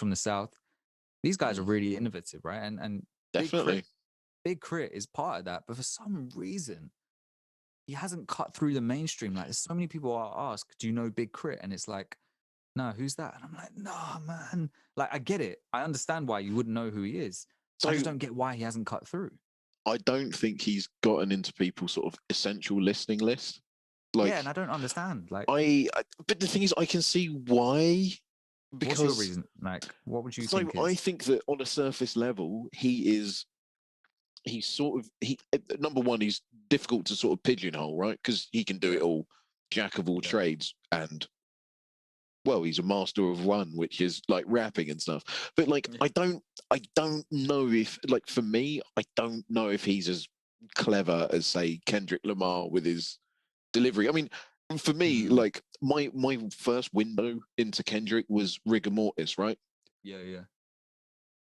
from the South. These guys are really innovative, right? And Definitely. Big K.R.I.T is part of that, but for some reason he hasn't cut through the mainstream. Like, there's so many people I ask, "Do you know Big K.R.I.T?" And it's like, "No, who's that?" And I'm like, "Nah, man. Like, I get it. I understand why you wouldn't know who he is. I So just don't get why he hasn't cut through." I don't think he's gotten into people's sort of essential listening list. Yeah, and Like I don't understand. Like, but the thing is, I can see why. what's your Because reason? Like, what would you so think I is? think that on a surface level, he's sort of number one, he's difficult to sort of pigeonhole, right? Because he can do Yeah, it all, jack of all yeah, trades, and well, he's a master of one, which is like rapping and stuff. But like, yeah. I don't know if, like, for me, I don't know if he's as clever as, say, Kendrick Lamar with his delivery. I mean, for me, Mm, like my first window into Kendrick was Rigor Mortis, right? yeah, yeah.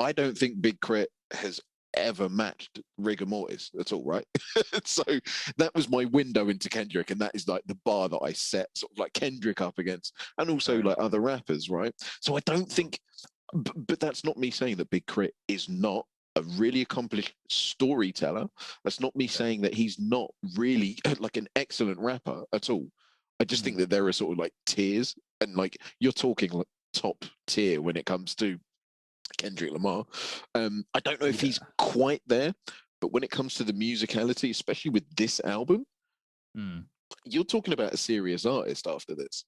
I don't think Big Crit has ever matched Rigor Mortis at all, right? So that was my window into Kendrick, and that is like the bar that I set sort of like Kendrick up against, and also Fair like enough. other rappers, right? So I don't Sure. think, but that's not me saying that Big Crit is not a really accomplished storyteller. That's not me Yeah. saying that he's not really like an excellent rapper at all. I just think Mm, that there are sort of like tiers, and like you're talking like top tier when it comes to Kendrick Lamar. I don't know if he's yeah. quite there, but when it comes to the musicality, especially with this album, Mm. you're talking about a serious artist after this.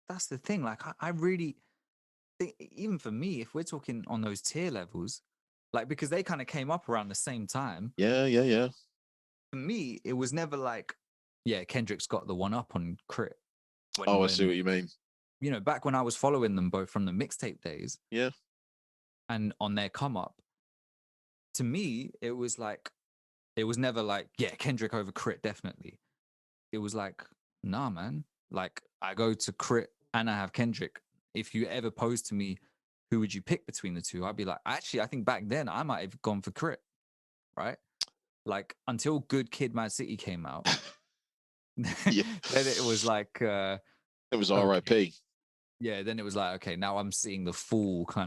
That's the thing. Like, I really think, even for me, if we're talking on those tier levels, like, because they kind of came up around the same time, Yeah, yeah, yeah. for me, it was never like, yeah, Kendrick's got the one up on Crit. When, Oh, I see when, what you mean. back when I was following them both from the mixtape days Yeah. and on their come up, to me, it was like, it was never like, yeah, Kendrick over Crit, definitely. It was like, nah, man. Like, I go to Crit and I have Kendrick. If you ever pose to me, who would you pick between the two? I'd be like, actually, I think back then I might have gone for Crit, right? Like, until Good Kid, Mad City came out, Yeah. then it was like, It was okay, R.I.P. yeah. Then it was like, okay, now I'm seeing the full Yeah.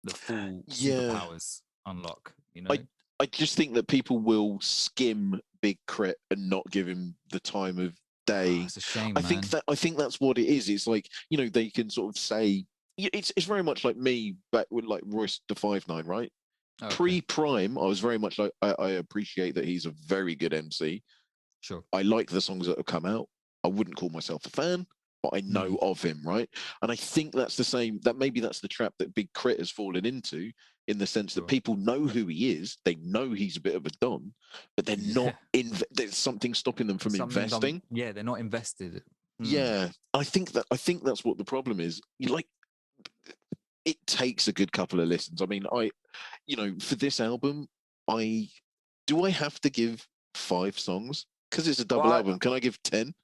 superpowers unlock. I I just think that people will skim Big Crit and not give him the time of Oh, day. it's a shame, man. I think that's what it is. It's like, they can sort of say, it's very much like me back with like Royce the 5'9", right? Okay, Pre-Prime, I was very much like, I appreciate that he's a very good MC. sure. I like the songs that have come out. I wouldn't call myself a fan, but I know Mm, of him, right? And I think that's the same. That maybe that's the trap that Big Crit has fallen into, in the sense that sure. people know who he is. They know he's a bit of a don, but they're not Yeah. in. There's something stopping them from Something done. investing. Yeah, they're not invested. Mm, Yeah, I think that's what the problem is. You like, it takes a good couple of listens. I mean, for this album, I have to give 5 songs because it's a double well, album. Can I give 10?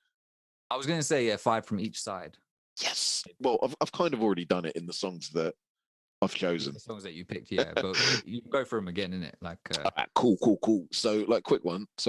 I was going to say, yeah, 5 from each side. Yes. Well, I've kind of already done it in the songs that I've chosen. The songs that you picked, yeah, but you go for them again, innit? Like, Cool, cool, cool. So, like, quick one. So,